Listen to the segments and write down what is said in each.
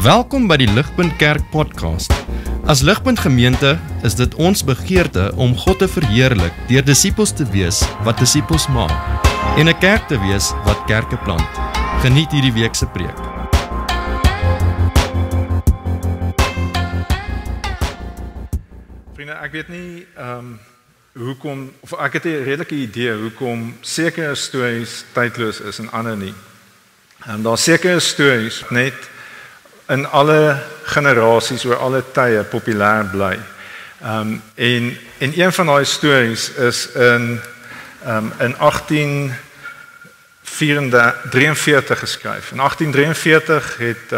Welkom by die Ligpunt Kerk podcast. As Ligpunt Gemeente is dit ons begeerte om God te verheerlik deur disippels te wees wat disippels maak en 'n kerk te wees wat kerke plant. Geniet hierdie week se preek. Vriende, ek weet nie hoekom, of ek het 'n redelike idee hoekom sekere stories tydloos is en ander nie. Daar sekere stories net in alle generasies oor alle tye populêr bly. En een van daai stories is in 1843 geskryf. In 1843 het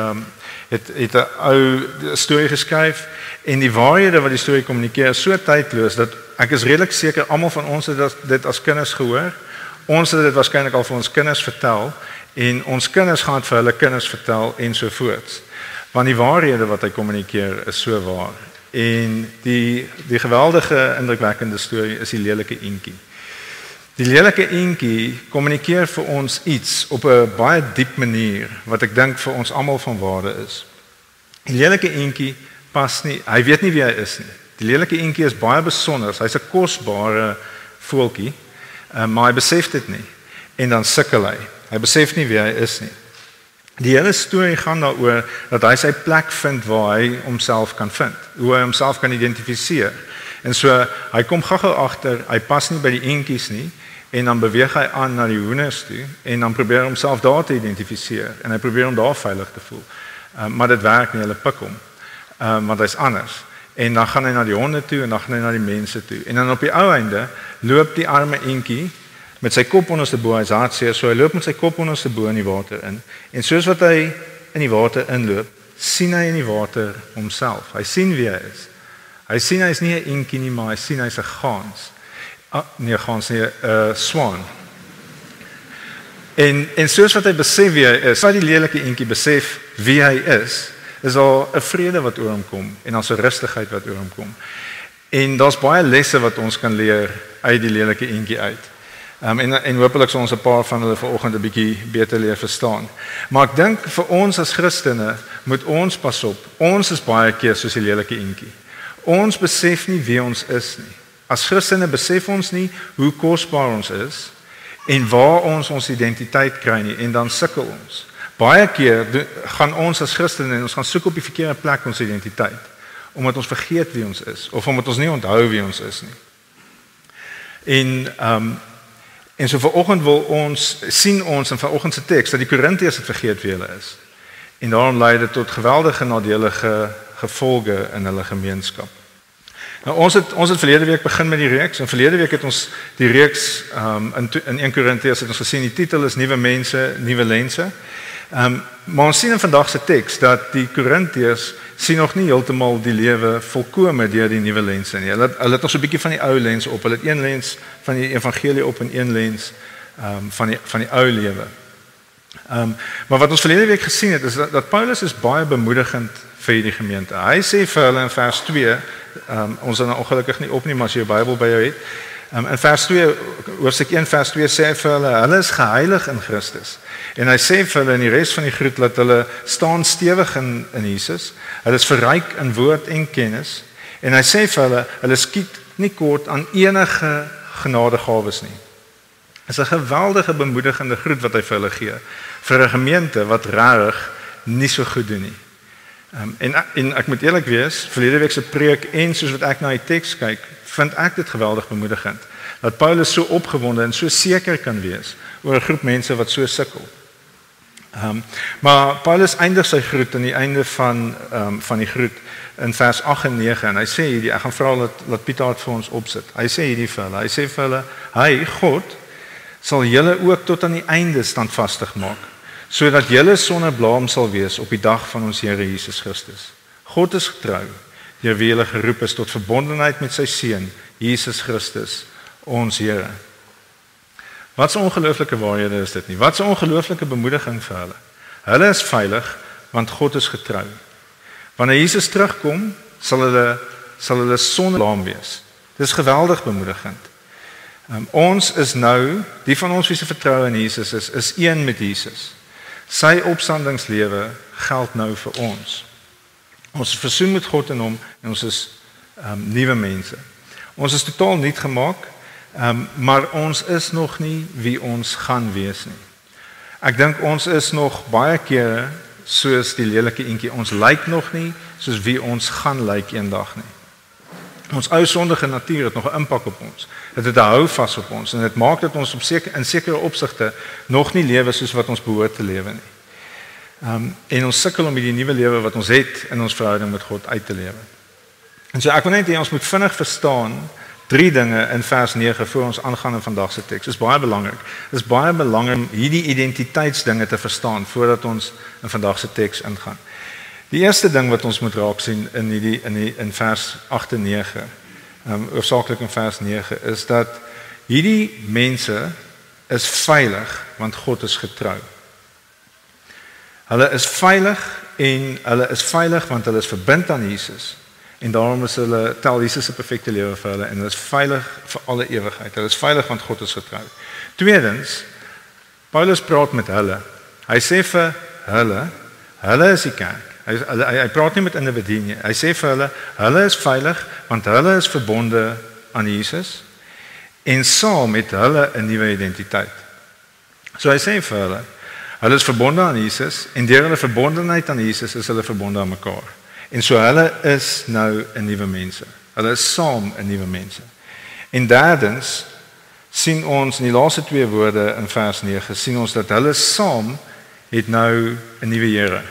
'n ou storie geskryf en die waarhede wat die storie kommunikeer is so tydloos dat ek is redelik seker almal van ons het dit as kinders gehoor. Ons het dit waarskynlik al vir ons kinders vertel en ons kinders gaan dit vir hulle kinders vertel en so voort. Want die waarhede wat hy kommunikeer is so waar. En die geweldige indrukwekkende storie is die lelike eentjie. Die lelike eentjie kommunikeer vir ons iets op 'n baie diep manier wat ek dink vir ons almal van waarde is. Die lelike eentjie pas nie, hy weet nie wie hy is nie. Die lelike eentjie is baie besonder, hy's 'n kosbare voeltjie, maar hy besef dit nie. En dan sukkel hy. Hy besef nie wie hy is nie. Die hele storie gaan daaroor dat hy sy plek vind waar hy homself kan vind, hoe hy homself kan identifiseer. En so, hy kom gou-gou agter, hy pas nie by die eentjies nie, en dan beweeg hy aan na die hoenders toe, en dan probeer homself daar te identifiseer, en hy probeer hom daar veilig te voel. Maar dit werk nie, hulle pik hom, want hy's anders. En dan gaan hy na die honde toe, en dan gaan hy na die mense toe. En dan op die ou einde, loop die arme eentjie, met sy kop onderste bo, hy's hartseer, so hy loop met sy kop onderste bo in die water in. En soos wat hy in die water inloop, sien hy in die water homself. Hy sien wie hy is. Hy sien hy's nie 'n eentjie nie, maar hy sien hy's 'n gans. Nee, gans nie, 'n swaan. En soos wat hy besef wie hy is, wat die lelike eentjie besef wie hy is daar 'n vrede wat oor hom kom en daar's 'n rustigheid wat oor hom kom. En daar's baie lesse wat ons kan leer uit die lelike eentjie uit. En hopelik sal ons 'n paar van hulle vanoggend 'n bietjie beter leer verstaan. Maar ek dink vir ons as Christene moet ons pas op. Ons is baie keer soos die lelike eentjie. Ons besef nie wie ons is nie. As Christene besef ons nie hoe kosbaar ons is en waar ons identiteit kry nie en dan sukkel ons. Baie keer gaan ons as Christene en ons gaan soek op die verkeerde plek ons identiteit omdat ons vergeet wie ons is of omdat ons nie onthou wie ons is nie. En so vanoggend sien ons in vanoggend se teks dat die Korintiërs het vergeet wie hulle is. En daarom lei dit tot geweldige nadelige gevolge in hulle gemeenskap. Nou ons het verlede week begin met die reeks. En verlede week het ons die reeks in 1 Korintiërs het ons gesien die titel is Nuwe Mense, Nuwe Lense. Maar ons sien in vandag se teks dat die Korintiërs sien nog nie heeltemal die lewe volkome deur die nuwe lense nie. Hulle het nog so 'n bietjie van die ou lens op. Hulle het een lens van die evangelie op en een lens van die ou lewe. Maar wat ons verlede week gesien het is dat Paulus is baie bemoedigend vir hierdie gemeente. Hy sê vir hulle in vers 2, ons is nou ongelukkig nie op nie, maar as jy jou Bybel by jou het. In vers 2, hoofstuk 1 vers 2 sê hy vir hulle is geheilig in Christus. En hy sê vir hulle in die res van die groet dat hulle staan stewig in Jesus. Hulle is verryk in woord en kennis. En hy sê vir hulle skiet nie kort aan enige genadegawes nie. Dit is 'n geweldige bemoedigende groet wat hy vir hulle gee vir 'n gemeente wat regtig nie so goed doen nie. En ek moet eerlik wees, verlede week se preek en soos wat ek na die teks kyk, vind ek dit geweldig bemoedigend dat Paulus so opgewonde en so seker kan wees oor 'n groep mense wat so sukkel. Maar Paulus eindig sy groet aan die einde van die groet in vers 8 en 9 en hy sê hierdie, ek gaan vra dat Pieter dit vir ons opsit. Hy sê hierdie vir hulle, hy sê vir hulle, hy, God, sal julle ook tot aan die einde standvastig maak, sodat julle sonder blaam sal wees op die dag van ons Here Jesus Christus. God is getrou, deur wie julle geroep is tot verbondenheid met sy Seun, Jesus Christus, ons Here. Wat 'n ongelooflike waarhede is dit nie? Wat 'n ongelooflike bemoediging vir hulle. Hulle is veilig want God is getrou. Wanneer Jesus terugkom, sal hulle sonder blaam wees. Dis geweldig bemoedigend. Ons is nou, die van ons wie se vertrou in Jesus is een met Jesus. Sy opstandingslewe geld nou vir ons. Ons is versoen met God in hom en ons is nuwe mense. Ons is totaal nuut gemaak, maar ons is nog nie wie ons gaan wees nie. Ek dink ons is nog baie kere soos die lelike eentjie. Ons lyk nog nie soos wie ons gaan lyk eendag nie. Ons ou sondige natuur het nog 'n impak op ons. Dit het 'n houvas op ons en dit maak dat ons in sekere opsigte nog nie lewe soos wat ons behoort te lewe nie. En ons sukkel om die nuwe lewe wat ons het in ons verhouding met God uit te lewe. En so ek wil net hê ons moet vinnig verstaan 3 dinge in vers 9 voor ons aangaan in vandag se teks. Dit is baie belangrik. Dit is baie belangrik om hierdie identiteitsdinge te verstaan voordat ons in vandag se teks ingaan. Die eerste ding wat ons moet raak sien in vers 8 en 9, hoofsaaklik in vers 9, is dat hierdie mense is veilig want God is getrou. Hulle is veilig en hulle is veilig want hulle is verbind aan Jesus. En daarom is hulle tel Jesus se perfekte lewe vir hulle en hulle is veilig vir alle ewigheid. Hulle is veilig want God is getrou. Tweedens, Paulus praat met hulle. Hy sê vir hulle is die kerk. Hy praat nie met individue nie. Hy sê vir hulle is veilig want hulle is verbonde aan Jesus en saam met hulle 'n nuwe identiteit. So hy sê vir hulle is verbonde aan Jesus en deur hulle verbondenheid aan Jesus is hulle verbonde aan mekaar. En so hulle is nou 'n nuwe mense. Hulle is saam 'n nuwe mense. En derdens sien ons in die laaste 2 woorde in vers 9 sien ons dat hulle saam het nou 'n nuwe Here.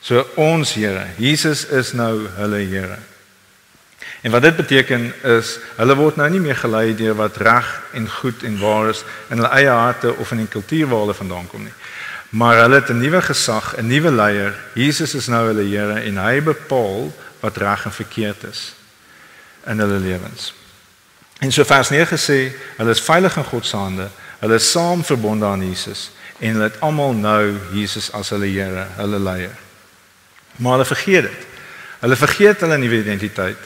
So ons Here, Jesus is nou hulle Here. En wat dit beteken is hulle word nou nie meer gelei deur wat reg en goed en waar is in hulle eie harte of in die kultuur waar hulle vandaan kom nie. Maar hulle het 'n nuwe gesag, 'n nuwe leier. Jesus is nou hulle Here en hy bepaal wat reg en verkeerd is in hulle lewens. En so vers 9 sê, hulle is veilig in God se hande. Hulle is saam verbonde aan Jesus en hulle het almal nou Jesus as hulle Here, hulle leier. Maar hulle vergeet dit. Hulle vergeet hulle nuwe identiteit.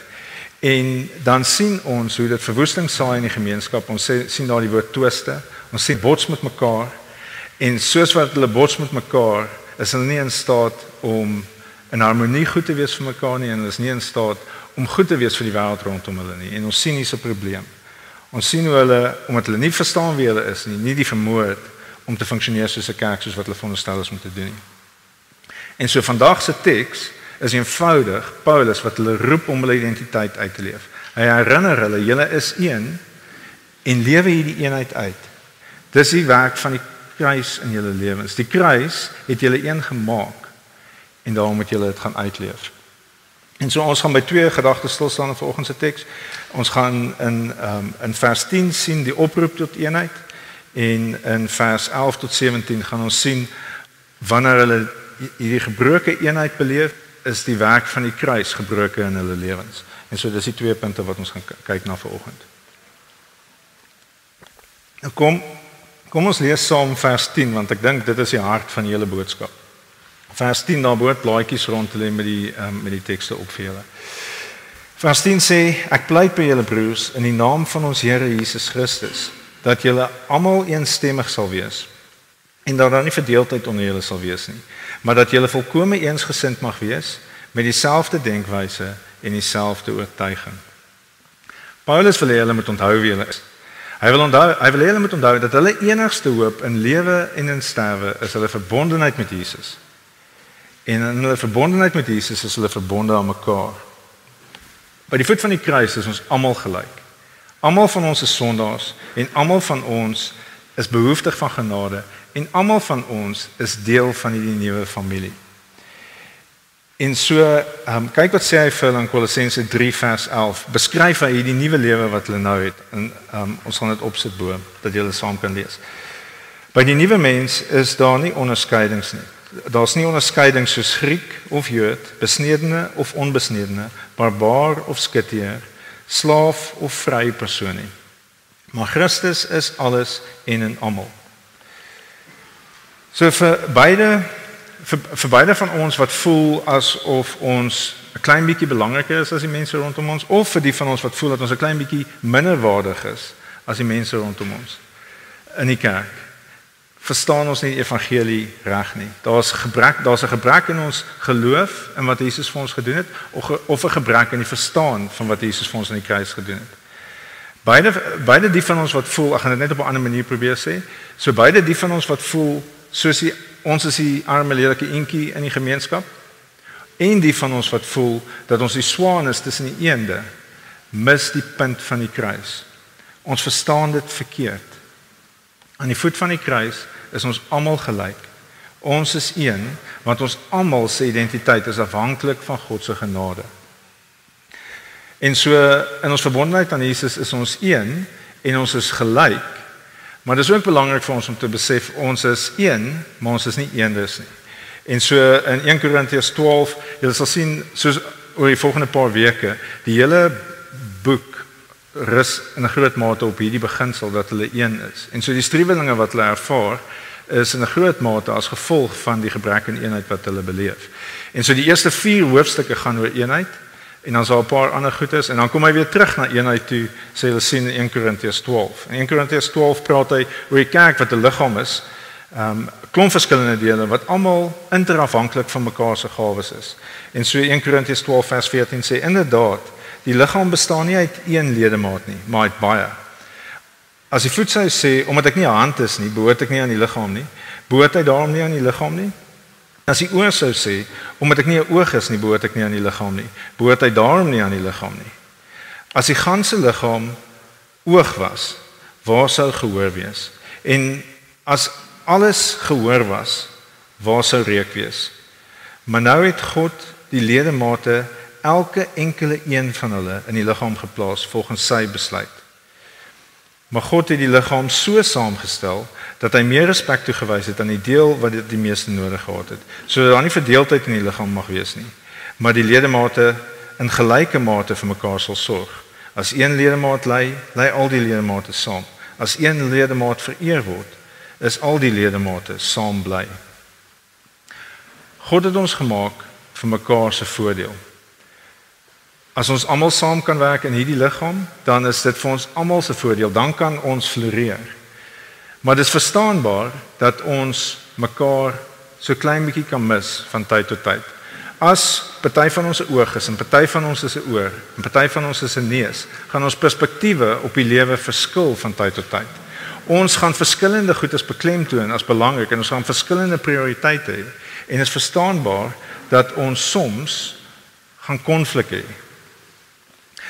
En dan sien ons hoe dit verwoesting saai in die gemeenskap. Ons sien daar die woord twiste. Ons sien bots met mekaar. En soos wat hulle bots met mekaar, is hulle nie in staat om in harmonie goed te wees vir mekaar nie en hulle is nie in staat om goed te wees vir die wêreld rondom hulle nie. En ons sien hier's 'n probleem. Ons sien hoe hulle, omdat hulle nie verstaan wie hulle is nie die vermoë het om te funksioneer soos 'n kerk soos wat hulle veronderstel is om te doen nie. En so vandag se teks is eenvoudig Paulus wat hulle roep om hulle identiteit uit te leef. Hy herinner hulle, julle is een en lewe hierdie eenheid uit. Dis die werk van die kruis in julle lewens. Die kruis het julle een gemaak en daarom moet julle dit gaan uitleef. En so ons gaan by 2 gedagtes stil staan in vanoggend se teks. Ons gaan in vers 10 sien die oproep tot eenheid en in vers 11 tot 17 gaan ons sien wanneer hulle hierdie gebroke eenheid beleef, is die werk van die kruis gebroke in hulle lewens. En so dis die 2 punte wat ons gaan kyk na vanoggend. Nou kom ons lees saam vers 10 want ek dink dit is die hart van die hele boodskap. Vers 10 daar behoort blaadjies rond te lê met die tekste op vir julle. Vers 10 sê ek pleit by julle broers in die naam van ons Here Jesus Christus dat julle almal eensstemmig sal wees en dat daar nie verdeeldheid onder julle sal wees nie, maar dat julle volkome eensgesind mag wees met dieselfde denkwyse en dieselfde oortuiging. Paulus wil hê hulle moet onthou wie hulle is. Hy wil hê hulle moet onthou dat hulle enigste hoop in lewe en in sterwe is hulle verbondenheid met Jesus. En in hulle verbondenheid met Jesus is hulle verbonde aan mekaar. By die voet van die kruis is ons almal gelyk. Almal van ons is sondaars en almal van ons is behoeftig van genade en almal van ons is deel van hierdie nuwe familie. En so, kyk wat sê hy vir hulle in Kolossense 3 vers 11. Beskryf hy hierdie nuwe lewe wat hulle nou het. En ons gaan dit opsit bo dat julle saam kan lees. By die nuwe mens is daar nie onderskeidings nie. Daar's nie onderskeiding soos Griek of Jood, besnedene of onbesnedene, barbaar of skitier, slaaf of vrye persoon nie. Maar Christus is alles en in almal. So vir beide van ons wat voel asof ons 'n klein bietjie belangriker is as die mense rondom ons, of vir die van ons wat voel dat ons 'n klein bietjie minderwaardig is as die mense rondom ons in die kerk. verstaan ons nie die evangelie reg nie. Daar's 'n gebrek in ons geloof in wat Jesus vir ons gedoen het of 'n gebrek in die verstaan van wat Jesus vir ons aan die kruis gedoen het. Beide die van ons wat voel, ek gaan dit net op 'n ander manier probeer sê. So beide die van ons wat voel soos ons is die arme lelike eentjie in die gemeenskap, en die van ons wat voel dat ons die swaan is tussen die eende, mis die punt van die kruis. Ons verstaan dit verkeerd. Aan die voet van die kruis is ons almal gelyk. Ons is een, want ons almal se identiteit is afhanklik van God se genade. En so in ons verbondenheid aan Jesus is ons een en ons is gelyk. Maar dit is ook belangrik vir ons om te besef ons is een, maar ons is nie eendes nie. En so in 1 Korintiërs 12, julle sal sien soos oor die volgende paar weke, die hele boek rus in 'n groot mate op hierdie beginsel dat hulle een is. En so die struwelinge wat hulle ervaar is in 'n groot mate as gevolg van die gebrek aan eenheid wat hulle beleef. En so die eerste 4 hoofstukke gaan oor eenheid en dan is daar 'n paar ander goedes en dan kom hy weer terug na eenheid toe, sê hulle sien in 1 Korintiërs 12. In 1 Korintiërs 12 praat hy oor die kerk wat 'n liggaam is, klomp verskillende dele wat almal interafhanklik van mekaar se gawes is. En so 1 Korintiërs 12 vers 14 sê inderdaad, die liggaam bestaan nie uit een ledemaat nie, maar uit baie. As die voet sou sê, omdat ek nie 'n hand is nie, behoort ek nie aan die liggaam nie, behoort hy daarom nie aan die liggaam nie? As die oor sou sê, omdat ek nie 'n oog is nie, behoort ek nie aan die liggaam nie, behoort hy daarom nie aan die liggaam nie? As die ganse liggaam oog was, waar sou gehoor wees? En as alles gehoor was, waar sou reuk wees? Maar nou het God die ledemate elke enkele een van hulle in die liggaam geplaas volgens sy besluit. Maar God het die liggaam so saamgestel dat hy meer respek toegewys het aan die deel wat dit die meeste nodig gehad het, sodat daar nie verdeeldheid in die liggaam mag wees nie, maar die ledemate in gelyke mate vir mekaar sal sorg. As een ledemaat ly, ly al die ledemate saam. As een ledemaat vereer word, is al die ledemate saam bly. God het ons gemaak vir mekaar se voordeel. As ons almal saam kan werk in hierdie liggaam, dan is dit vir ons almal se voordeel, dan kan ons floreer. Maar dit is verstaanbaar dat ons mekaar so klein bietjie kan mis van tyd tot tyd. As party van ons 'n oog is en party van ons is 'n oor en party van ons is 'n neus, gaan ons perspektiewe op die lewe verskil van tyd tot tyd. Ons gaan verskillende goedes beklemtoon as belangrik en ons gaan verskillende prioriteite hê. En dit is verstaanbaar dat ons soms gaan konflik hê.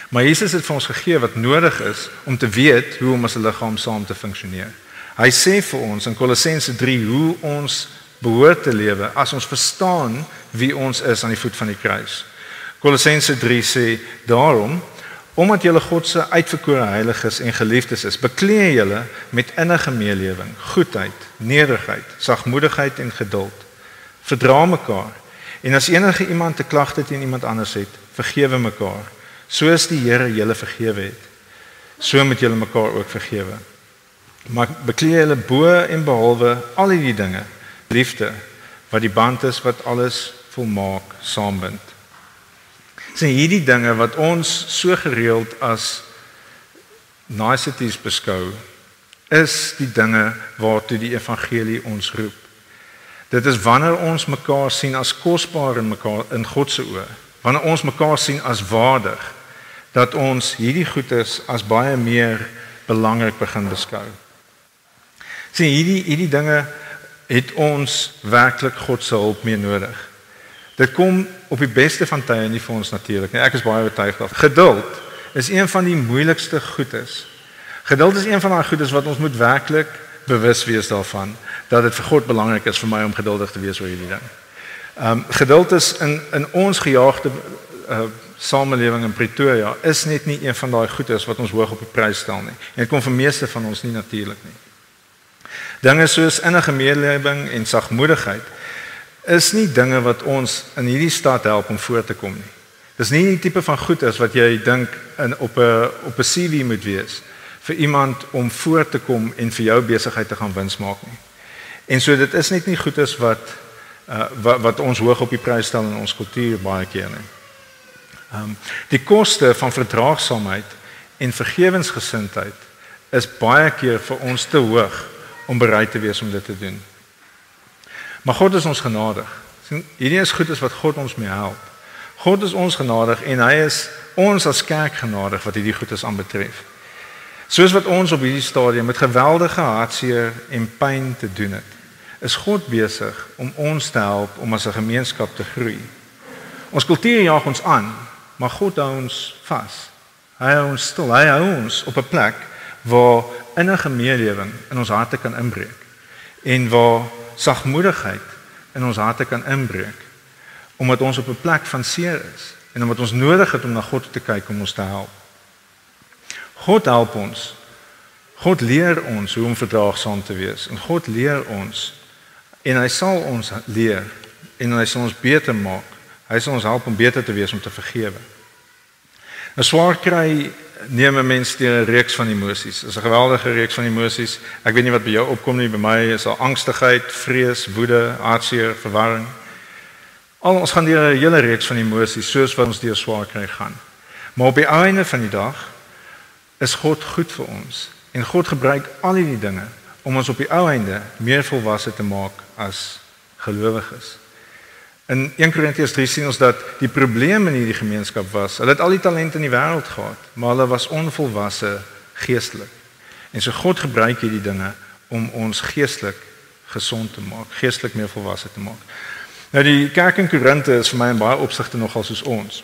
Maar Jesus het vir ons gegee wat nodig is om te weet hoe om as 'n liggaam saam te funksioneer. Hy sê vir ons in Kolossense 3 hoe ons behoort te lewe as ons verstaan wie ons is aan die voet van die kruis. Kolossense 3 sê daarom, omdat julle God se uitverkore heiliges en geliefdes is, beklee julle met innige meelewing, goedheid, nederigheid, sagmoedigheid en geduld. Verdra mekaar. En as enige iemand 'n klagte teen iemand anders het, vergewe mekaar. Soos die Here julle vergewe het, so moet julle mekaar ook vergewe. Maar beklee julle bo en behalwe al die dinge, liefde, wat die band is wat alles volmaak saambind. Sien hierdie dinge wat ons so gereeld as niceties beskou, is die dinge waartoe die evangelie ons roep. Dit is wanneer ons mekaar sien as kosbaar in God se oë, wanneer ons mekaar sien as waardig, dat ons hierdie goedes as baie meer belangrik begin beskou. Sien hierdie dinge het ons werklik God se hulp mee nodig. Dit kom op die beste van tye nie vir ons natuurlik nie. Ek is baie oortuig daarvan. Geduld is een van die moeilikste goedes. Geduld is een van daai goedes wat ons moet werklik bewus wees daarvan, dat dit vir God belangrik is vir my om geduldig te wees oor hierdie ding. Geduld is in ons gejaagde samelewing in Pretoria is net nie een van daai goedes wat ons hoog op die prys stel nie. En dit kom vir meeste van ons nie natuurlik nie. Dinge soos innige meelewing en sagmoedigheid is nie dinge wat ons in hierdie stad help om voor te kom nie. Dis nie die tipe van goedes wat jy dink op 'n CV moet wees vir iemand om voor te kom en vir jou besigheid te gaan wins maak nie. En so dit is net nie goedes wat ons hoog op die prys stel in ons kultuur baie keer nie. Die koste van verdraagsaamheid en vergewensgesindheid is baie keer vir ons te hoog om bereid te wees om dit te doen. Maar God is ons genadig. Hierdie is goed as wat God ons mee help. God is ons genadig en hy is ons as kerk genadig wat hierdie goed is aanbetref. Soos wat ons op hierdie stadium met geweldige hartseer en pyn te doen het, is God besig om ons te help om as 'n gemeenskap te groei. Ons kultuur jaag ons aan, maar God hou ons vas. Hy hou ons stil, hy hou ons op 'n plek waar innige meelewing in ons harte kan inbreek en waar sagmoedigheid in ons harte kan inbreek, omdat ons op 'n plek van seer is en omdat ons nodig het om na God te kyk om ons te help. God help ons. God leer ons hoe om verdraagsaam te wees en God leer ons en hy sal ons leer en hy sal ons beter maak. Hy sal ons help om beter te wees om te vergewe. 'n Swaar kry neem 'n mens deur 'n reeks van emosies. Dit is 'n geweldige reeks van emosies. Ek weet nie wat by jou opkom nie, by my is daar angstigheid, vrees, woede, hartseer, verwarring. Ons gaan deur 'n hele reeks van emosies soos wat ons deur swaar kry gaan. Maar op die einde van die dag is God goed vir ons en God gebruik al hierdie dinge om ons op die ou einde meer volwasse te maak as gelowiges. In 1 Korintiërs 3 sien ons dat die probleem in hierdie gemeenskap was, hulle het al die talente in die wêreld gehad, maar hulle was onvolwasse geestelik. En so God gebruik hierdie dinge om ons geestelik gesond te maak, geestelik meer volwasse te maak. Nou die kerk in Korinthe is vir my in baie opsigte nogal soos ons.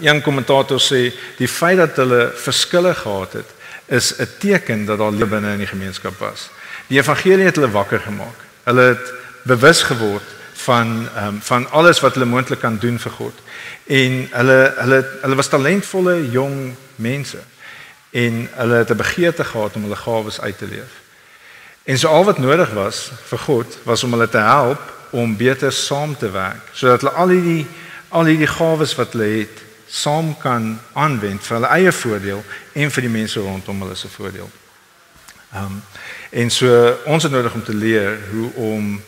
Een kommentator sê die feit dat hulle verskille gehad het, is 'n teken dat daar lewe binne in die gemeenskap was. Die evangelie het hulle wakker gemaak. Hulle het bewus geword van alles wat hulle moontlik kan doen vir God. En hulle was talentvolle jong mense en hulle het 'n begeerte gehad om hulle gawes uit te leef. En so al wat nodig was vir God was om hulle te help om beter saam te werk, sodat hulle al hierdie gawes wat hulle het saam kan aanwend vir hulle eie voordeel en vir die mense rondom hulle se voordeel. En so ons het nodig om te leer hoe om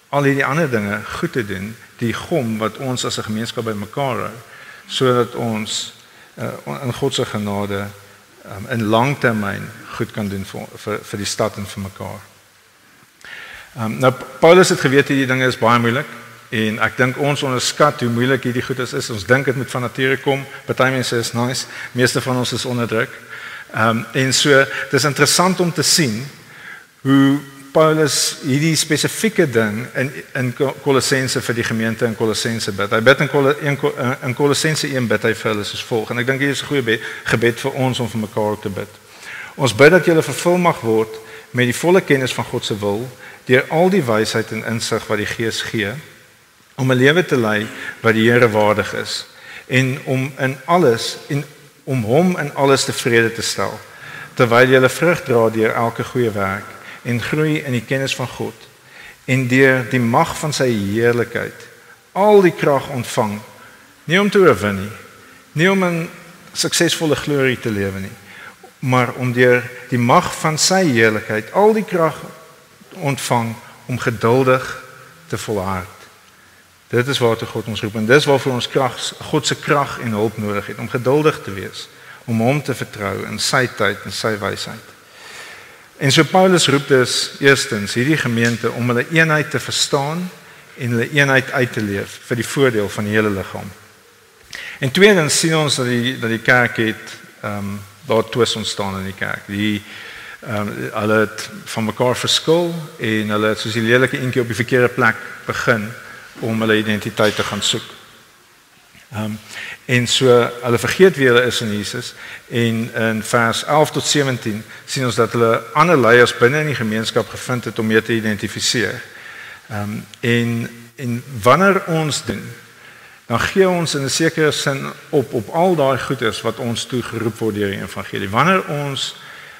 al hierdie ander dinge goed te doen, die gom wat ons as 'n gemeenskap bymekaar hou, sodat ons in God se genade in langtermyn goed kan doen vir die stad en vir mekaar. Nou Paulus het geweet hierdie dinge is baie moeilik en ek dink ons onderskat hoe moeilik hierdie goed is. Ons dink dit moet van nature kom. Party mense is nice, meeste van ons is onderdruk. En so dis interessant om te sien hoe Paulus hierdie spesifieke ding in Kolossense vir die gemeente in Kolossense bid. Hy bid in Kolossense 1 bid hy vir hulle soos volg. En ek dink hier is 'n goeie gebed vir ons om vir mekaar te bid. Ons bid dat julle vervul mag word met die volle kennis van God se wil deur al die wysheid en insig wat die Gees gee om 'n lewe te lei wat die Here waardig is en om hom in alles tevrede te stel terwyl julle vrug dra deur elke goeie werk en groei in die kennis van God en deur die mag van sy heerlikheid al die krag ontvang, nie om te oorwin nie om 'n suksesvolle glorie te lewe nie, maar om deur die mag van sy heerlikheid al die krag ontvang om geduldig te volhard. Dit is waartoe God ons roep en dis waarvoor ons God se krag en hulp nodig het om geduldig te wees, om hom te vertrou in sy tyd en sy wysheid. En so Paulus roep dus eerstens hierdie gemeente om hulle eenheid te verstaan en hulle eenheid uit te leef vir die voordeel van die hele liggaam. En tweedens sien ons dat die kerk het daar twis ontstaan in die kerk. Hulle het van mekaar verskil en hulle het soos die lelike eentjie op die verkeerde plek begin om hulle identiteit te gaan soek. En so hulle vergeet wie hulle is in Jesus en in vers 11 tot 17 sien ons dat hulle ander leiers binne in die gemeenskap gevind het om mee te identifiseer. En wanneer ons doen, dan gee ons in 'n sekere sin op al daai goeders wat ons toe geroep word deur die evangelie. Wanneer ons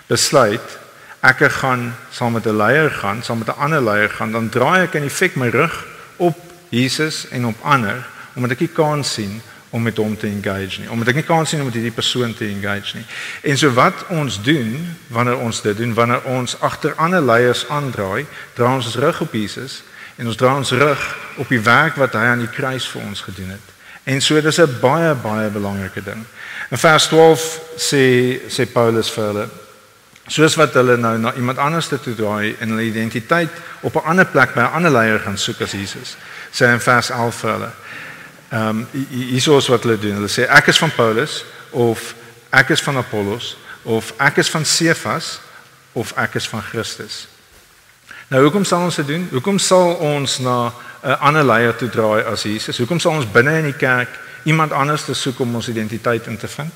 besluit ek gaan saam met 'n leier gaan, saam met 'n ander leier gaan, dan draai ek in effek my rug op Jesus en op ander, omdat ek nie kan sien om met hom te engage nie, omdat ek nie kan sien om met hierdie persoon te engage nie. En so wat ons doen, wanneer ons dit doen, wanneer ons agter ander leiers aandraai, draai ons rug op Jesus en ons draai ons rug op die werk wat hy aan die kruis vir ons gedoen het. En so dis 'n baie, baie belangrike ding. In vers 12 sê Paulus vir hulle, Soos wat hulle nou na iemand anders toe draai en hulle identiteit op 'n ander plek by 'n ander leier gaan soek as Jesus. Sê in vers 11 vir hulle. Hierso is wat hulle doen. Hulle sê ek is van Paulus of ek is van Apollos of ek is van Cephas of ek is van Christus. Nou hoekom sal ons dit doen? Hoekom sal ons na 'n ander leier toe draai as Jesus? Hoekom sal ons binne in die kerk iemand anders te soek om ons identiteit in te vind?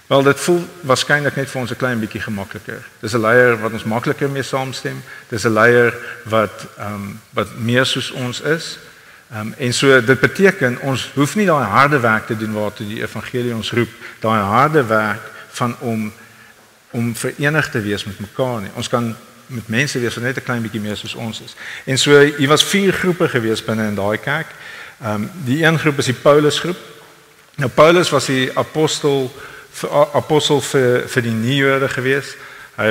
Wel, dit voel waarskynlik net vir ons 'n klein bietjie gemakliker. Dis 'n leier wat ons makliker mee saamstem. Dis 'n leier wat meer soos ons is. En so dit beteken ons hoef nie daai harde werk te doen waartoe die evangelie ons roep, daai harde werk van om verenig te wees met mekaar nie. Ons kan met mense wees wat net 'n klein bietjie meer soos ons is. En so hier was 4 groepe gewees binne in daai kerk. Die een groep is die Paulus groep. Nou Paulus was die apostel vir die nie-Jode gewees. Hy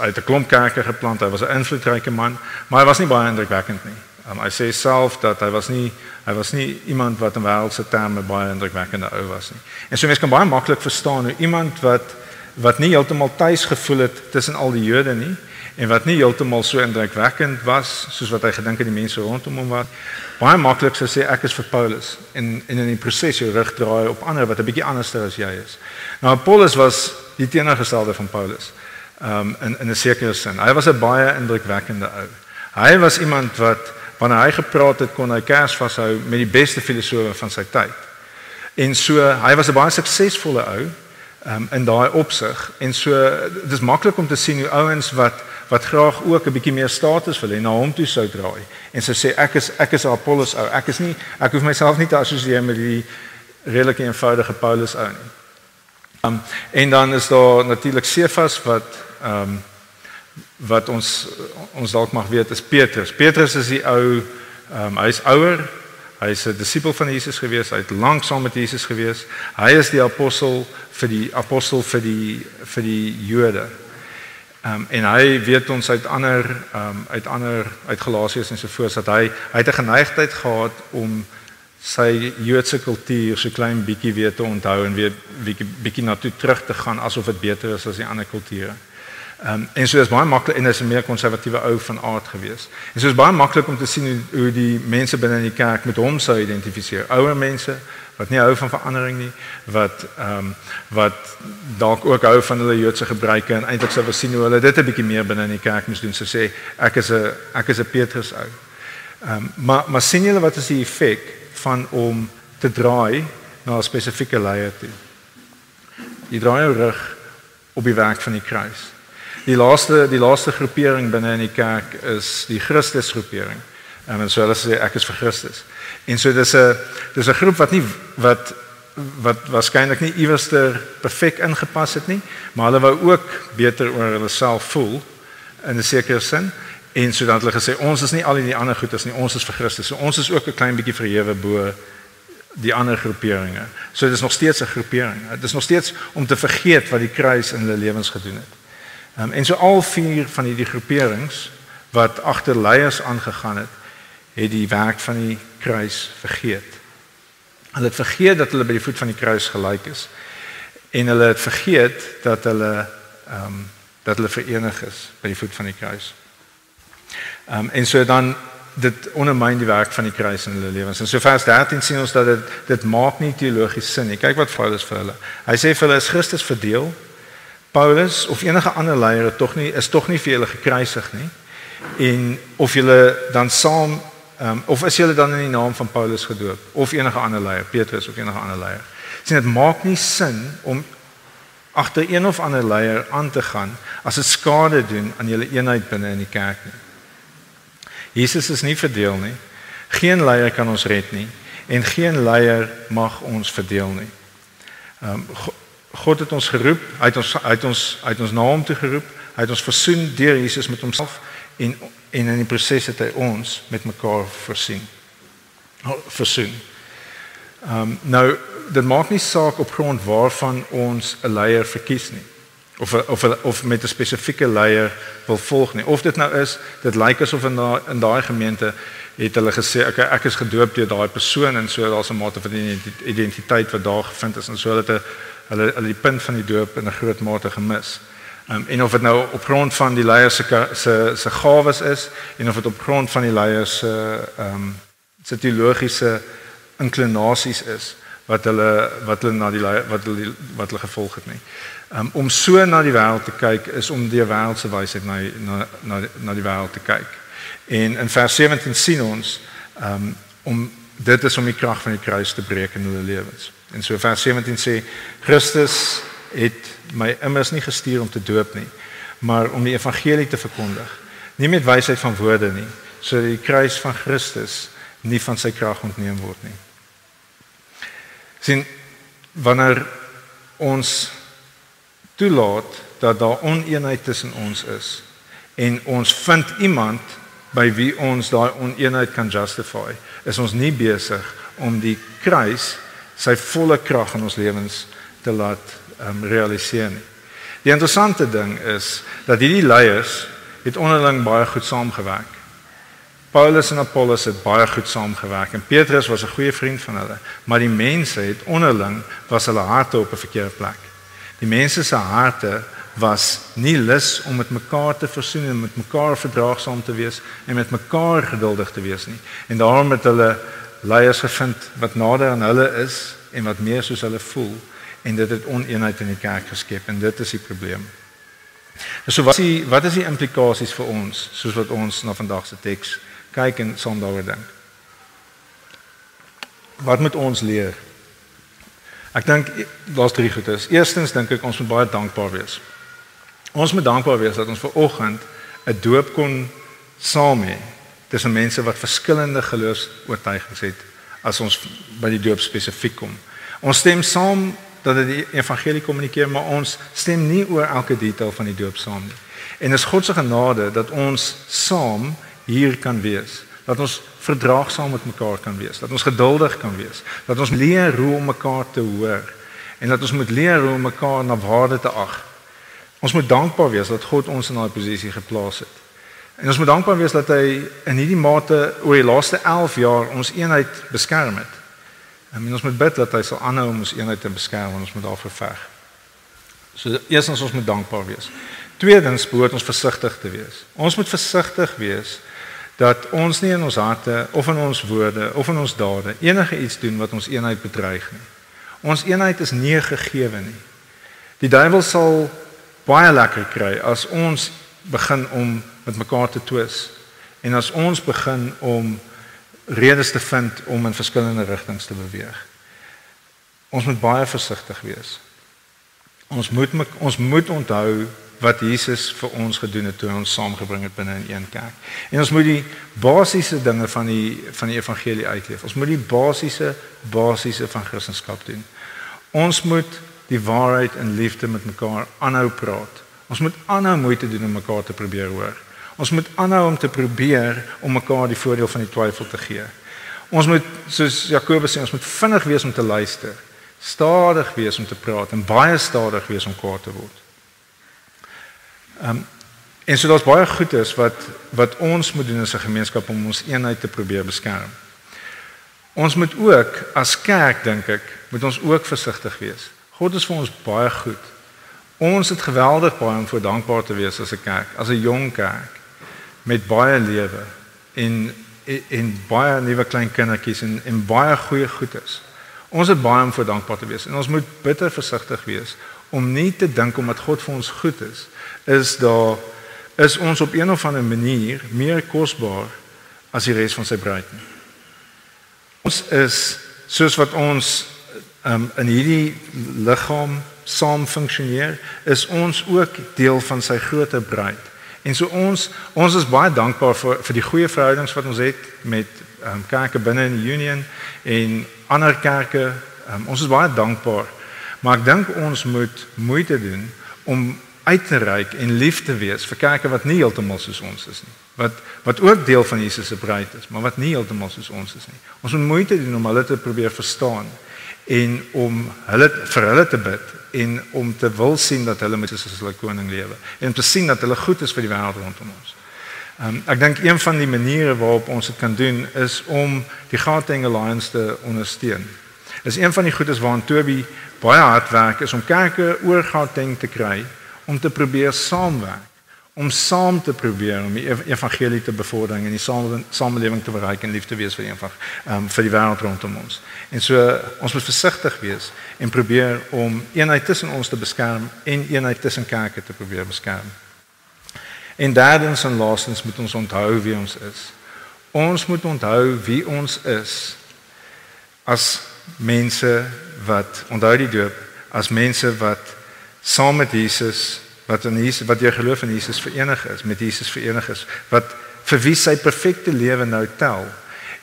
het 'n klomp kerke geplant, hy was 'n invloedryke man, maar hy was nie baie indrukwekkend nie. Hy sê self dat hy was nie iemand wat in wêreldse terme baie indrukwekkende ou was nie. En so mense kan baie maklik verstaan hoe iemand wat nie heeltemal tuis gevoel het tussen al die Jode nie en wat nie heeltemal so indrukwekkend was soos wat hy gedink het die mense rondom hom was, baie maklik sou sê ek is vir Paulus en in die proses jou rug draai op ander wat 'n bietjie anderster as jy is. Nou Apollos was die teenoorgestelde van Paulus. In 'n sekere sin. Hy was 'n baie indrukwekkende ou. Hy was iemand wat wanneer hy gepraat het kon hy kers vashou met die beste filosowe van sy tyd. En so hy was 'n baie suksesvolle ou in daai opsig. En so dis maklik om te sien hoe ouens wat graag ook 'n bietjie meer status wil hê na hom toe sou draai. En so sê ek is 'n Apollos ou. Ek hoef myself nie te assosieer met die redelik eenvoudige Paulus ou nie. En dan is daar natuurlik Cephas wat ons dalk mag weet is Petrus. Petrus is die ou, hy's ouer, hy's 'n disipel van Jesus gewees, hy het lank saam met Jesus gewees. Hy is die apostel vir die Jode. En hy weet ons uit Galasiërs en so voort dat hy het 'n geneigtheid gehad om sy Joodse kultuur so klein bietjie weer te onthou en weer bietjie na toe terug te gaan asof dit beter is as die ander kulture. En so is baie maklik en hy's 'n meer konservatiewe ou van aard gewees. En so is baie maklik om te sien hoe die mense binne in die kerk met hom sou identifiseer. Ouer mense wat nie hou van verandering nie, wat dalk ook hou van hulle Joodse gebruike en eintlik sou wil sien hoe hulle dit 'n bietjie meer binne in die kerk moes doen. So sê ek is 'n Petrus ou. Maar sien julle wat is die effek van om te draai na 'n spesifieke leier toe? Jy draai jou rug op die werk van die kruis. Die laaste groepering binne in die kerk is die Christusgroepering. En so hulle sê ek is vir Christus. En so dis 'n groep wat waarskynlik nie iewerster perfek ingepas het nie, maar hulle wou ook beter oor hulle self voel in 'n sekere sin. En so dat hulle gesê ons is nie al die ander goedes nie, ons is vir Christus. So ons is ook 'n klein bietjie verhewe bo die ander groeperinge. So dit is nog steeds 'n groepering. Dit is nog steeds om te vergeet wat die kruis in hulle lewens gedoen het. En so al 4 van hierdie groeperings wat agter leiers aangegaan het die werk van die kruis vergeet. Hulle het vergeet dat hulle by die voet van die kruis gelyk is. En hulle het vergeet dat hulle verenig is by die voet van die kruis. En so dan dit ondermyn die werk van die kruis in hulle lewens. En so vers 13 sien ons dat dit maak nie teologies sin nie. Kyk wat Paulus vir hulle. Hy sê vir hulle is Christus verdeel. Paulus of enige ander leier is tog nie vir julle gekruisig nie. En of julle dan saam of is julle dan in die naam van Paulus gedoop of enige ander leier, Petrus of enige ander leier. Sien dit maak nie sin om agter een of ander leier aan te gaan as dit skade doen aan julle eenheid binne in die kerk nie. Jesus is nie verdeel nie. Geen leier kan ons red nie en geen leier mag ons verdeel nie. God het ons geroep, hy het ons na hom toe geroep, hy het ons versoen deur Jesus met homself en in die proses het hy ons met mekaar versoen. Nou, dit maak nie saak op grond waarvan ons 'n leier verkies nie. Of met 'n spesifieke leier wil volg nie. Of dit nou is, dit lyk asof in daai gemeente het hulle gesê, okay, ek is gedoop deur daai persoon en so daar's 'n mate van identiteit wat daar gevind is en so hulle die punt van die doop in 'n groot mate gemis. En of dit nou op grond van die leiers se gawes is en of dit op grond van die leiers se teologiese inklinasies is wat hulle gevolg het nie. Om so na die wêreld te kyk is om die wêreldse wysheid na die wêreld te kyk. En in vers 17 sien ons dit is om die krag van die kruis te breek in hulle lewens. En so vers 17 sê Christus het my immers nie gestuur om te doop nie, maar om die evangelie te verkondig. Nie met wysheid van woorde nie, sodat die kruis van Christus nie van sy krag ontneem word nie. Sien, wanneer ons toelaat dat daar oneenheid tussen ons is en ons vind iemand by wie ons daai oneenheid kan justify, is ons nie besig om die kruis sy volle krag in ons lewens te laat realiseer nie. Die interessante ding is dat hierdie leiers het onderling baie goed saamgewerk. Paulus en Apollos het baie goed saamgewerk en Petrus was 'n goeie vriend van hulle, maar die mense het onderling was hulle harte op 'n verkeerde plek. Die mense se harte was nie lus om met mekaar te versoen en met mekaar verdraagsaam te wees en met mekaar geduldig te wees nie. En daarom het hulle leiers gevind wat nader aan hulle is en wat meer soos hulle voel en dit het oneenheid in die kerk geskep en dit is die probleem. So wat is die implikasies vir ons soos wat ons na vandag se teks kyk en saam daaroor dink? Wat moet ons leer? Ek dink daar's 3 goedes. Eerstens dink ek ons moet baie dankbaar wees. Ons moet dankbaar wees dat ons vanoggend 'n doop kon saam hê tussen mense wat verskillende geloofs-oortuigings het as ons by die doop spesifiek kom. Ons stem saam dat dit die evangelie kommunikeer, maar ons stem nie oor elke detail van die doop saam nie. En is God se genade dat ons saam hier kan wees, dat ons verdraagsaam met mekaar kan wees, dat ons geduldig kan wees, dat ons leer hoe om mekaar te hoor en dat ons moet leer hoe om mekaar na waarde te ag. Ons moet dankbaar wees dat God ons in daai posisie geplaas het. En ons moet dankbaar wees dat hy in hierdie mate oor die laaste 11 jaar ons eenheid beskerm het. En ons moet bid dat hy sal aanhou om ons eenheid te beskerm en ons moet daarvoor veg. So eerstens ons moet dankbaar wees. Tweedens behoort ons versigtig te wees. Ons moet versigtig wees dat ons nie in ons harte of in ons woorde of in ons dade enige iets doen wat ons eenheid bedreig nie. Ons eenheid is nie gegeewe nie. Die duiwel sal baie lekker kry as ons begin om met mekaar te twis en as ons begin om redes te vind om in verskillende rigtings te beweeg. Ons moet baie versigtig wees. Ons moet onthou wat Jesus vir ons gedoen het toe hy ons saamgebring het binne in een kerk. En ons moet die basiese dinge van die evangelie uitleef. Ons moet die basiese van Christendom doen. Ons moet die waarheid in liefde met mekaar aanhou praat. Ons moet aanhou moeite doen om mekaar te probeer hoor. Ons moet aanhou om te probeer om mekaar die voordeel van die twyfel te gee. Ons moet, soos Jakobus sê, ons moet vinnig wees om te luister, stadig wees om te praat en baie stadig wees om kwaad te word. En so daar's baie goedes wat ons moet doen as 'n gemeenskap om ons eenheid te probeer beskerm. Ons moet ook as kerk, dink ek, moet ons ook versigtig wees. God is vir ons baie goed. Ons het geweldig baie om voor dankbaar te wees as 'n kerk, as 'n jong kerk met baie lewe en baie nuwe klein kindertjies en baie goeie goedes. Ons het baie om voor dankbaar te wees en ons moet bitter versigtig wees om nie te dink omdat God vir ons goed is ons op een of ander manier meer kosbaar as die res van sy bruid nie. Ons is soos wat ons in hierdie liggaam saam funksioneer, is ons ook deel van sy groter bruid. En so ons is baie dankbaar vir die goeie verhoudings wat ons het met kerke binne in die Union en ander kerke. Ons is baie dankbaar. Maar ek dink ons moet moeite doen om uit te reik en lief te wees vir kerke wat nie heeltemal soos ons is nie. Wat ook deel van Jesus se bruid is, maar wat nie heeltemal soos ons is nie. Ons moet moeite doen om hulle te probeer verstaan en om vir hulle te bid en om te wil sien dat hulle met Jesus as hulle koning lewe en om te sien dat hulle goed is vir die wêreld rondom ons. Ek dink een van die maniere waarop ons dit kan doen is om die Gauteng Alliance te ondersteun. Is een van die goedes waaraan Toby baie hard werk is om kerke oor Gauteng te kry om te probeer saamwerk, om saam te probeer om die evangelie te bevorder en die samelewing te bereik en lief te wees vir die wêreld rondom ons. En so ons moet versigtig wees en probeer om eenheid tussen ons te beskerm en eenheid tussen kerke te probeer beskerm. En derdens en laastens moet ons onthou wie ons is. Ons moet onthou wie ons is as mense wat onthou die doop, as mense wat saam met Jesus wat deur geloof in Jesus verenig is, met Jesus verenig is, wat vir wie sy perfekte lewe nou tel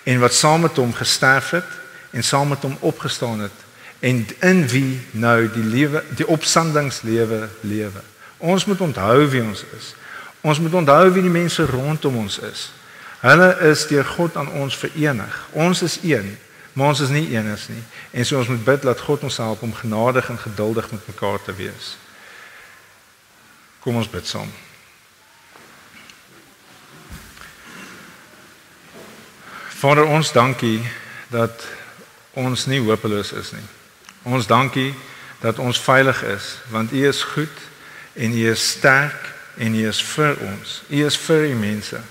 en wat saam met hom gesterf het en saam met hom opgestaan het en in wie nou die opstandingslewe lewe. Ons moet onthou wie ons is. Ons moet onthou wie die mense rondom ons is. Hulle is deur God aan ons verenig. Ons is een, maar ons is nie eenes nie. En so ons moet bid dat God ons help om genadig en geduldig met mekaar te wees. Kom ons bid saam. Vader, ons dankie dat ons nie hopeloos is nie. Ons dankie dat ons veilig is, want U is goed en U is sterk en U is vir ons. U is vir die mense.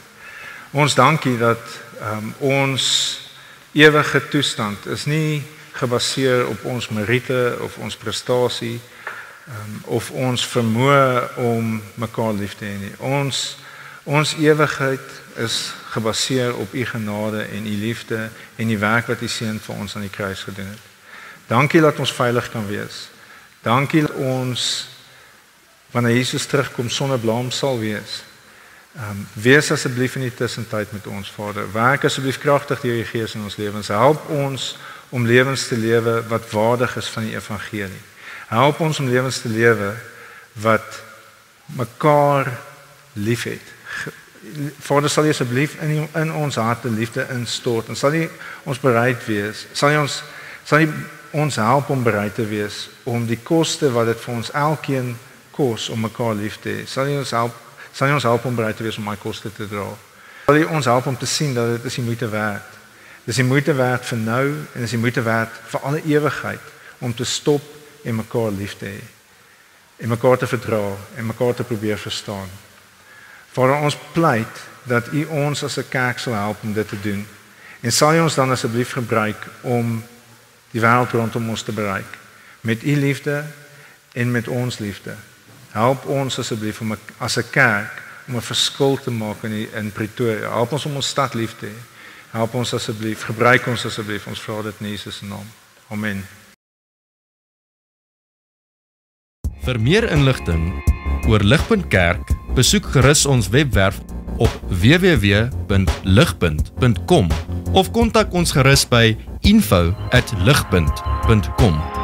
Ons dankie dat ons ewige toestand is nie gebaseer op ons meriete of ons prestasie of ons vermoë om mekaar lief te hê nie. Ons ewigheid is gebaseer op U genade en U liefde en die werk wat U seun vir ons aan die kruis gedoen het. Dankie dat ons veilig kan wees. Dankie dat ons wanneer Jesus terugkom sonder blaam sal wees. Wees asseblief in die tussentyd met ons, Vader. Werk asseblief kragtig deur U Gees in ons lewens. Help ons om lewens te lewe wat waardig is van die evangelie. Help ons om lewens te lewe wat mekaar liefhet. Vader, sal U asseblief in ons harte liefde instort en sal U ons bereid wees. Sal U ons help om bereid te wees om die koste wat dit vir ons elkeen kos om mekaar lief te hê. Sal U ons help om bereid te wees om my koste te dra. Sal U ons help om te sien dat dit is die moeite werd. Dit is die moeite werd vir nou en dit is die moeite werd vir alle ewigheid om te stop en mekaar lief te hê. En mekaar te verdra en mekaar te probeer verstaan. Vader, ons pleit dat U ons as 'n kerk sal help om dit te doen. En sal U ons dan asseblief gebruik om die wêreld rondom ons te bereik met U liefde en met ons liefde. Help ons asseblief om as 'n kerk om 'n verskil te maak in Pretoria. Help ons om ons stad lief te hê. Help ons asseblief, gebruik ons asseblief. Ons vra dit in Jesus se naam. Amen. Vir meer inligting oor Ligpunt Kerk, besoek gerus ons webwerf op www.ligpunt.com of kontak ons gerus by info@ligpunt.com.